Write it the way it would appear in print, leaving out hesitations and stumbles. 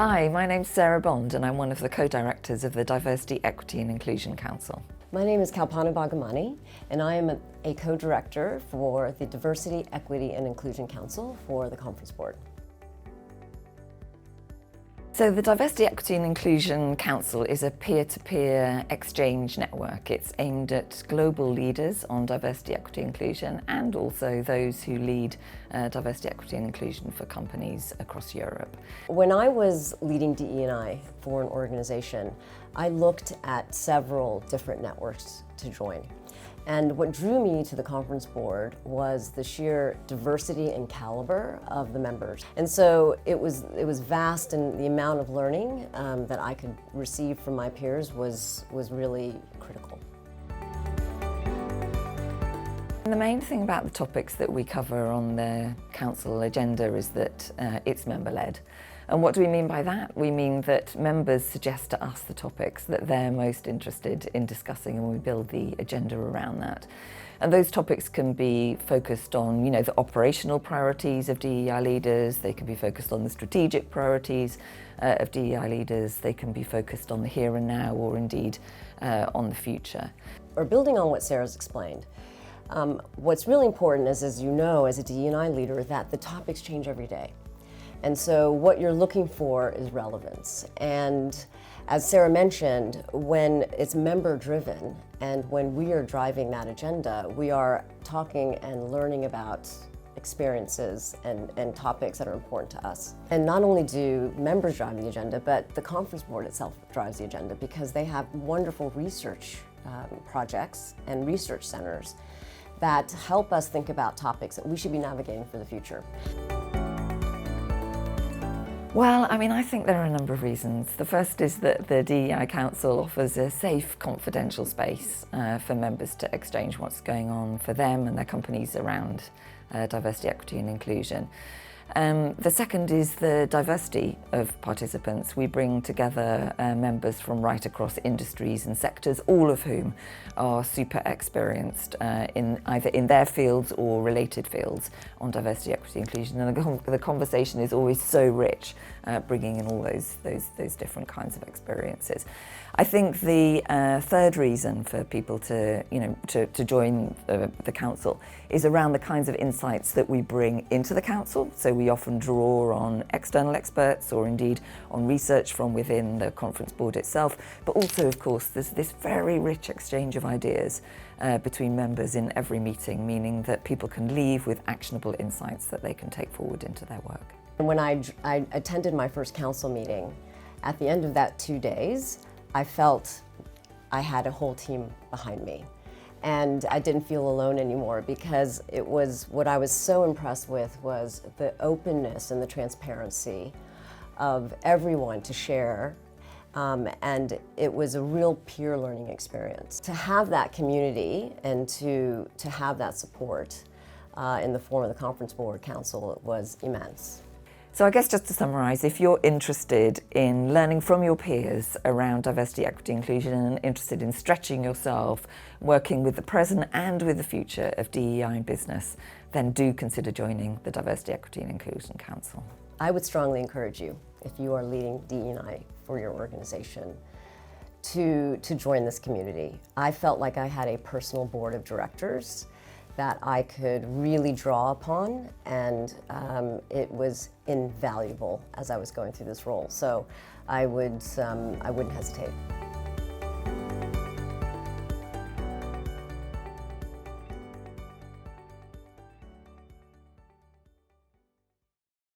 Hi, my name's Sarah Bond and I'm one of the co-directors of the Diversity, Equity and Inclusion Council. My name is Kalpana Bhagamani and I am a co-director for the Diversity, Equity and Inclusion Council for the Conference Board. So the Diversity, Equity and Inclusion Council is a peer-to-peer exchange network. It's aimed at global leaders on diversity, equity and inclusion and also those who lead diversity, equity and inclusion for companies across Europe. When I was leading DE&I for an organization, I looked at several different networks to join. And what drew me to the Conference Board was the sheer diversity and caliber of the members. And so it was vast, and the amount of learning that I could receive from my peers was really critical. And the main thing about the topics that we cover on the Council agenda is that it's member-led. And what do we mean by that? We mean that members suggest to us the topics that they're most interested in discussing, and we build the agenda around that. And those topics can be focused on, the operational priorities of DEI leaders. They can be focused on the strategic priorities of DEI leaders. They can be focused on the here and now, or indeed on the future. Or building on what Sarah's explained, what's really important is, as you know, as a DE&I leader, that the topics change every day. And so what you're looking for is relevance. And as Sarah mentioned, when it's member-driven and when we are driving that agenda, we are talking and learning about experiences and topics that are important to us. And not only do members drive the agenda, but the Conference Board itself drives the agenda because they have wonderful research projects and research centers that help us think about topics that we should be navigating for the future. Well, I think there are a number of reasons. The first is that the DEI Council offers a safe, confidential space for members to exchange what's going on for them and their companies around diversity, equity and inclusion. The second is the diversity of participants. We bring together members from right across industries and sectors, all of whom are super experienced in either in their fields or related fields on diversity, equity, inclusion. And the conversation is always so rich, bringing in all those different kinds of experiences. I think the third reason for people to join the council is around the kinds of insights that we bring into the council. So we often draw on external experts or indeed on research from within the Conference Board itself, but also, of course, there's this very rich exchange of ideas between members in every meeting, meaning that people can leave with actionable insights that they can take forward into their work. When I attended my first council meeting, at the end of that 2 days, I felt I had a whole team behind me. And I didn't feel alone anymore because it was, what I was so impressed with was the openness and the transparency of everyone to share. And it was a real peer learning experience. To have that community and to have that support in the form of the Conference Board Council was immense. So I guess just to summarise, if you're interested in learning from your peers around diversity, equity, inclusion and interested in stretching yourself, working with the present and with the future of DEI in business, then do consider joining the Diversity, Equity and Inclusion Council. I would strongly encourage you, if you are leading DE&I for your organization, to join this community. I felt like I had a personal board of directors that I could really draw upon, and it was invaluable as I was going through this role. So I wouldn't hesitate.